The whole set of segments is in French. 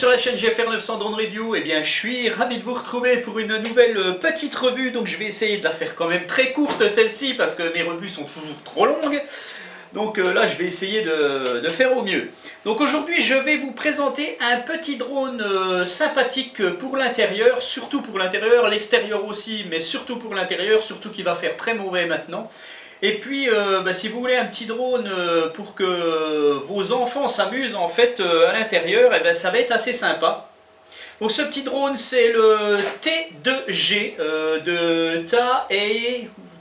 sur la chaîne GFR 900 Drone Review. Eh bien, je suis ravi de vous retrouver pour une nouvelle petite revue. Donc, je vais essayer de la faire quand même très courte, celle-ci, parce que mes revues sont toujours trop longues. Donc là, je vais essayer de faire au mieux. Donc aujourd'hui, je vais vous présenter un petit drone sympathique pour l'intérieur, surtout pour l'intérieur, l'extérieur aussi, mais surtout pour l'intérieur, surtout qu'il va faire très mauvais maintenant. Et puis, si vous voulez un petit drone pour que vos enfants s'amusent en fait à l'intérieur, eh ben, ça va être assez sympa. Donc ce petit drone, c'est le T2G de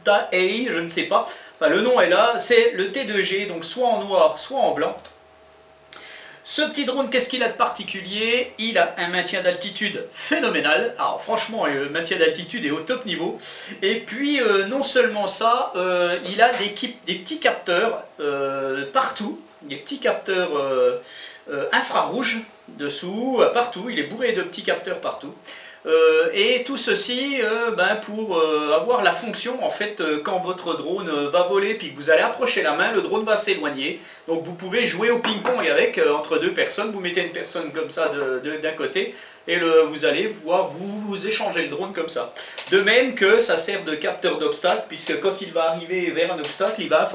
Taei, je ne sais pas. Enfin, le nom est là, c'est le T2G, donc soit en noir, soit en blanc. Ce petit drone, qu'est-ce qu'il a de particulier? Il a un maintien d'altitude phénoménal. Alors franchement, le maintien d'altitude est au top niveau. Et puis, non seulement ça, il a des petits capteurs partout. Des petits capteurs infrarouges dessous, partout. Il est bourré de petits capteurs partout. Et tout ceci pour avoir la fonction en fait quand votre drone va voler puis que vous allez approcher la main, le drone va s'éloigner. Donc vous pouvez jouer au ping-pong avec entre deux personnes. Vous mettez une personne comme ça d'un côté et vous allez pouvoir vous échanger le drone comme ça. De même que ça sert de capteur d'obstacle, puisque quand il va arriver vers un obstacle, il va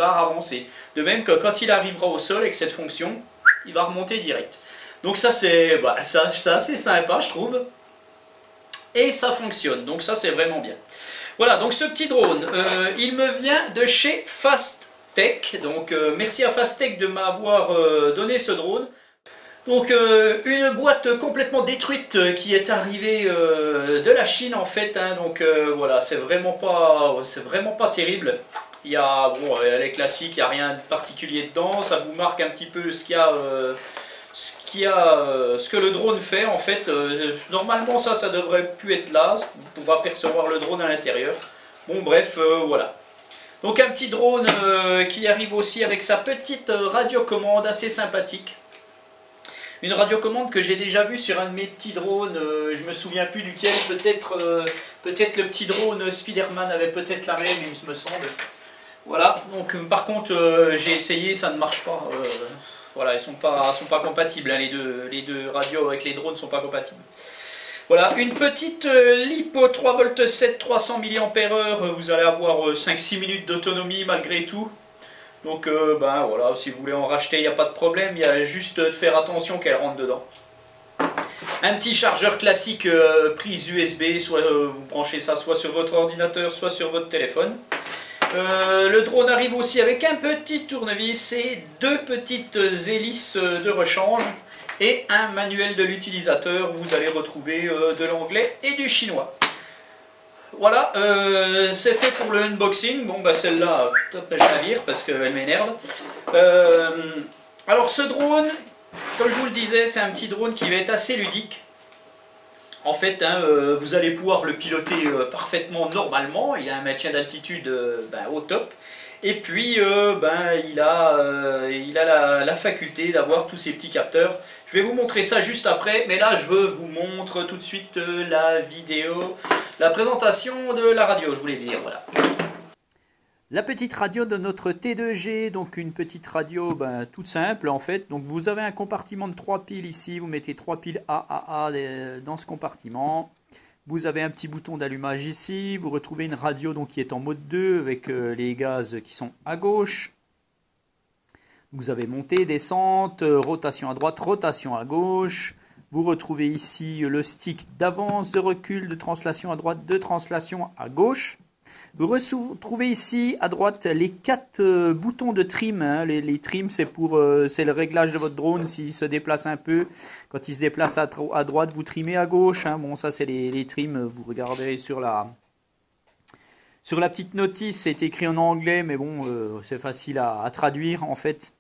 avancer. De même que quand il arrivera au sol avec cette fonction, il va remonter direct. Donc ça c'est assez sympa, je trouve. Et ça fonctionne, donc ça c'est vraiment bien. Voilà, donc ce petit drone, il me vient de chez Fasttech. Donc merci à Fasttech de m'avoir donné ce drone. Donc une boîte complètement détruite qui est arrivée de la Chine en fait. Hein, donc voilà, c'est vraiment pas terrible. Il y a, bon, elle est classique, il n'y a rien de particulier dedans. Ça vous marque un petit peu ce que le drone fait en fait. Normalement ça devrait plus être là, on va percevoir le drone à l'intérieur. Bon bref, voilà. Donc un petit drone qui arrive aussi avec sa petite radiocommande assez sympathique. Une radiocommande que j'ai déjà vue sur un de mes petits drones, je me souviens plus duquel, peut-être le petit drone Spiderman avait peut-être la même, il me semble. Voilà, donc par contre j'ai essayé, ça ne marche pas. Voilà, ils sont pas compatibles, hein, les deux radios avec les drones ne sont pas compatibles. Voilà, une petite LiPo 3V7 300 mAh, vous allez avoir 5-6 minutes d'autonomie malgré tout. Donc voilà, si vous voulez en racheter, il n'y a pas de problème, il y a juste de faire attention qu'elle rentre dedans. Un petit chargeur classique prise USB, soit vous branchez ça soit sur votre ordinateur, soit sur votre téléphone. Le drone arrive aussi avec un petit tournevis et deux petites hélices de rechange et un manuel de l'utilisateur où vous allez retrouver de l'anglais et du chinois. Voilà, c'est fait pour le unboxing. Bon bah celle-là, je la vire parce qu'elle m'énerve. Alors ce drone, comme je vous le disais, c'est un petit drone qui va être assez ludique. En fait, hein, vous allez pouvoir le piloter parfaitement normalement. Il a un maintien d'altitude au top. Et puis, il a la faculté d'avoir tous ces petits capteurs. Je vais vous montrer ça juste après. Mais là, je veux vous montrer tout de suite la vidéo, la présentation de la radio, je voulais dire. Voilà. La petite radio de notre T2G, donc une petite radio toute simple en fait. Donc vous avez un compartiment de 3 piles ici, vous mettez 3 piles AAA dans ce compartiment. Vous avez un petit bouton d'allumage ici, vous retrouvez une radio donc, qui est en mode 2 avec les gaz qui sont à gauche. Vous avez montée, descente, rotation à droite, rotation à gauche. Vous retrouvez ici le stick d'avance, de recul, de translation à droite, de translation à gauche. Vous retrouvez ici à droite les 4 boutons de trim. Hein. Les trims, c'est le réglage de votre drone s'il se déplace un peu. Quand il se déplace à droite, vous trimez à gauche. Hein. Bon, ça c'est les trims. Vous regardez sur la petite notice, c'est écrit en anglais, mais bon, c'est facile à traduire en fait.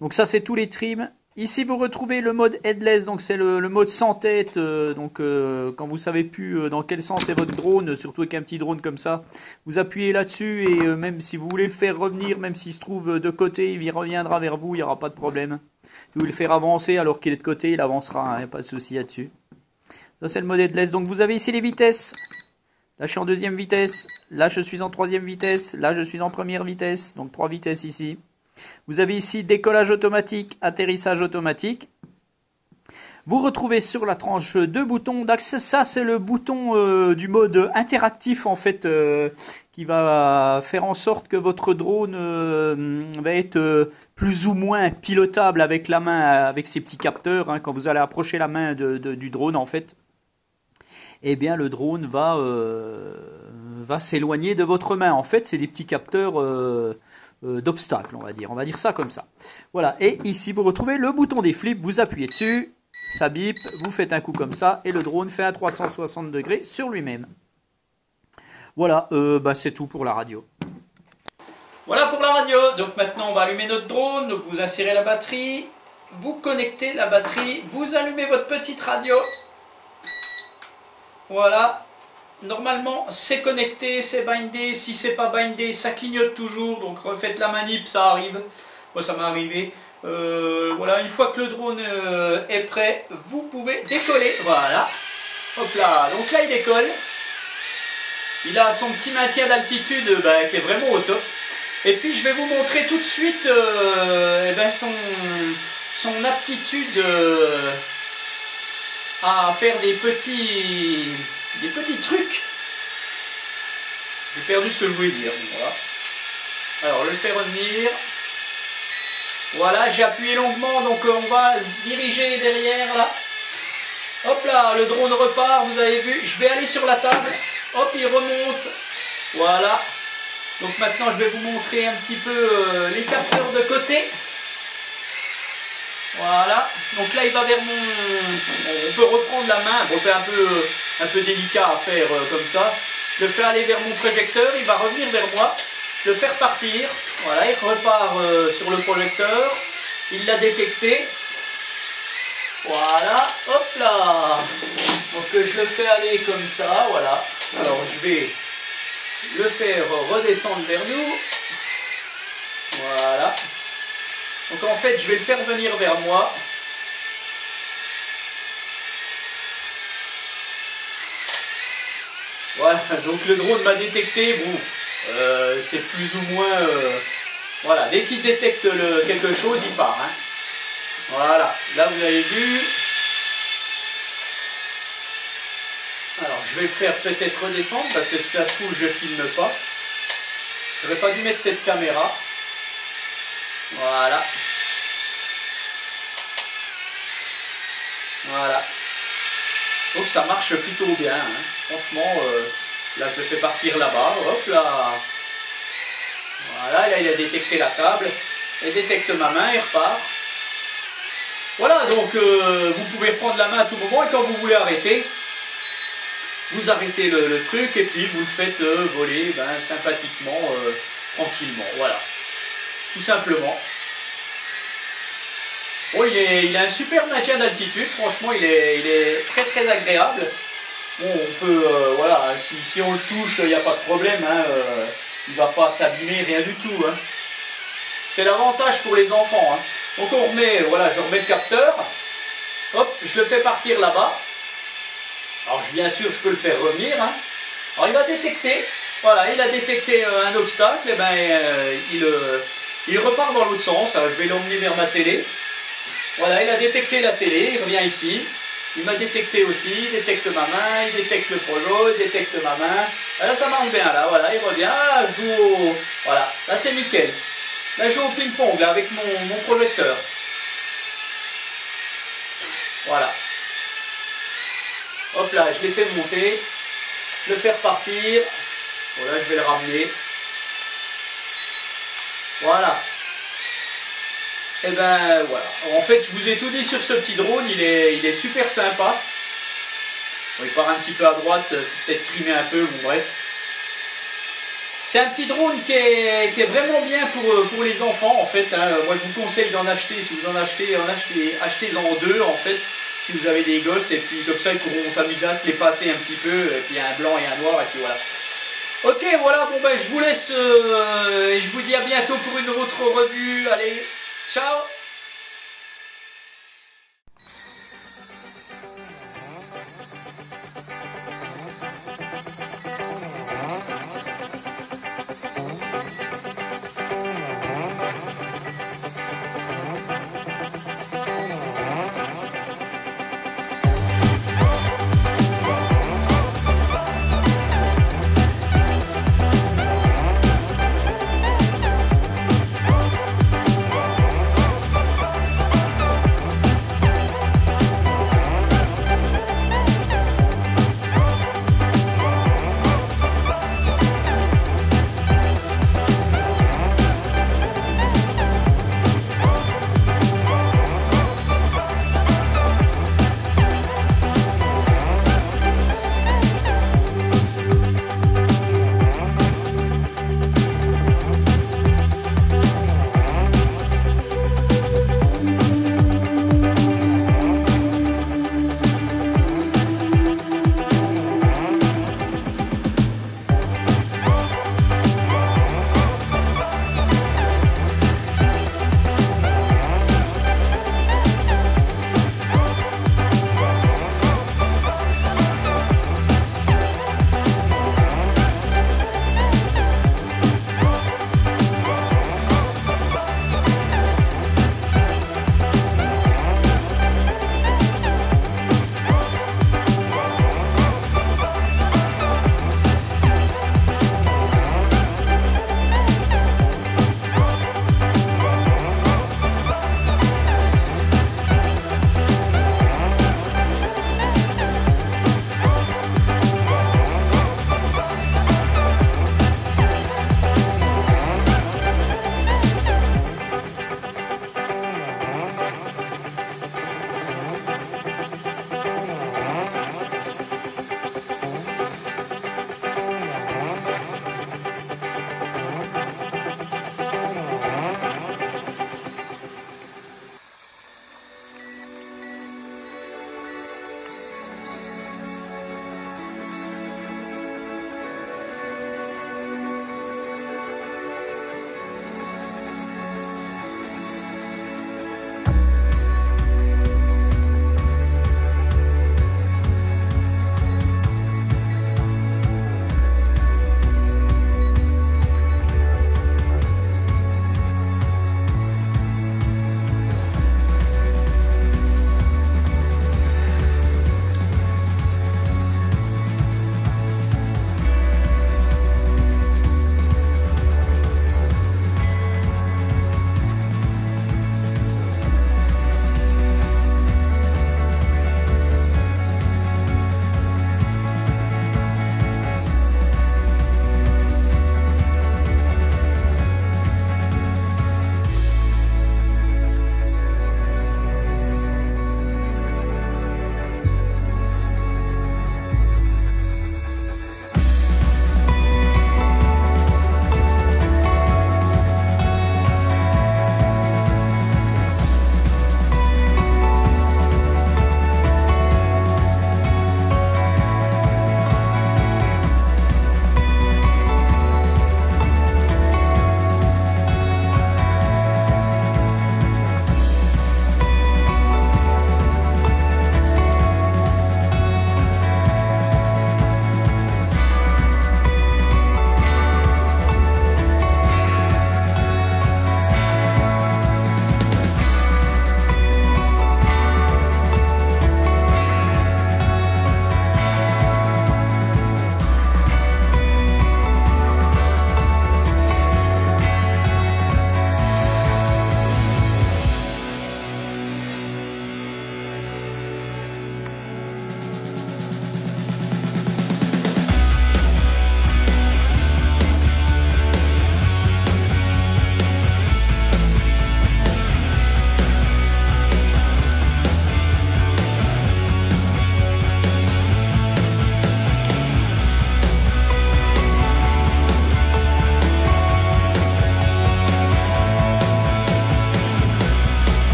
Donc ça c'est tous les trims. Ici vous retrouvez le mode headless, donc c'est le mode sans tête, quand vous savez plus dans quel sens est votre drone, surtout avec un petit drone comme ça, vous appuyez là-dessus et même si vous voulez le faire revenir, même s'il se trouve de côté, il reviendra vers vous, il n'y aura pas de problème. Si vous voulez le faire avancer alors qu'il est de côté, il avancera, hein, pas de souci là-dessus. Ça c'est le mode headless, donc vous avez ici les vitesses. Là je suis en deuxième vitesse, là je suis en troisième vitesse, là je suis en première vitesse, donc 3 vitesses ici. Vous avez ici décollage automatique, atterrissage automatique. Vous retrouvez sur la tranche deux boutons d'accès. Ça, c'est le bouton du mode interactif en fait, qui va faire en sorte que votre drone va être plus ou moins pilotable avec la main, avec ses petits capteurs. Hein, quand vous allez approcher la main du drone en fait, eh bien le drone va s'éloigner de votre main. En fait, c'est des petits capteurs d'obstacles, on va dire ça comme ça. Voilà, et ici vous retrouvez le bouton des flips, vous appuyez dessus, ça bip, vous faites un coup comme ça, et le drone fait un 360 degrés sur lui-même. Voilà, c'est tout pour la radio. Voilà pour la radio. Donc maintenant on va allumer notre drone, donc vous insérez la batterie, vous connectez la batterie, vous allumez votre petite radio. Voilà. Normalement c'est connecté, c'est bindé, si c'est pas bindé ça clignote toujours, donc refaites la manip, ça arrive, moi ça m'est arrivé. Voilà, une fois que le drone est prêt, vous pouvez décoller, voilà, hop là, donc là il décolle, il a son petit maintien d'altitude qui est vraiment au top, et puis je vais vous montrer tout de suite son aptitude à faire des petits trucs. J'ai perdu ce que je voulais dire. Voilà. Alors je le fais revenir. Voilà, j'ai appuyé longuement, donc on va se diriger derrière là. Hop là, le drone repart, vous avez vu. Je vais aller sur la table. Hop, il remonte. Voilà. Donc maintenant je vais vous montrer un petit peu les capteurs de côté. Voilà, donc là il va vers mon... On peut reprendre la main, bon c'est un peu délicat à faire comme ça. Je le fais aller vers mon projecteur, il va revenir vers moi, je le fais repartir. Voilà, il repart sur le projecteur, il l'a détecté. Voilà, hop là. Donc je le fais aller comme ça, voilà. Alors je vais le faire redescendre vers nous. Voilà. Donc en fait, je vais le faire venir vers moi. Voilà, donc le drone m'a détecté. Bon, c'est plus ou moins... voilà, dès qu'il détecte quelque chose, il part. Hein. Voilà, là vous avez vu. Alors, je vais le faire peut-être redescendre, parce que si ça se trouve, je ne filme pas. J'aurais pas dû mettre cette caméra. Voilà. Voilà. Donc ça marche plutôt bien. Hein. Franchement, là je le fais partir là-bas. Hop là. Voilà, là il a détecté la table. Il détecte ma main, il repart. Voilà, donc vous pouvez reprendre la main à tout moment et quand vous voulez arrêter, vous arrêtez le truc et puis vous le faites voler sympathiquement, tranquillement. Voilà. Tout simplement. Bon, il a un super maintien d'altitude, franchement il est très très agréable. Bon, on peut, voilà, si on le touche, il n'y a pas de problème, hein, il ne va pas s'abîmer, rien du tout. Hein. C'est l'avantage pour les enfants. Hein. Donc on remet, voilà, je remets le capteur, hop, je le fais partir là-bas. Alors bien sûr, je peux le faire revenir. Hein. Alors il va détecter, voilà, il a détecté un obstacle, et il repart dans l'autre sens. Alors, je vais l'emmener vers ma télé. Voilà, il a détecté la télé, il revient ici. Il m'a détecté aussi, il détecte ma main, il détecte le projo, il détecte ma main. Là, ça marche bien, là, voilà, il revient. Ah, je joue au... Voilà, là, c'est nickel. Là, je joue au ping-pong, là, avec mon projecteur. Voilà. Hop là, je l'ai fait monter. Je le fais repartir. Voilà, je vais le ramener. Voilà. Et ben voilà. En fait, je vous ai tout dit sur ce petit drone. Il est super sympa. Bon, il part un petit peu à droite, peut-être trimer un peu, bon bref. C'est un petit drone qui est vraiment bien pour les enfants en fait. Hein. Moi, je vous conseille d'en acheter. Si vous en achetez, achetez-en deux en fait. Si vous avez des gosses, et puis comme ça, ils pourront s'amuser à se les passer un petit peu. Et puis il y a un blanc et un noir, et puis voilà. Ok, voilà, bon ben je vous laisse et je vous dis à bientôt pour une autre revue. Allez, ciao!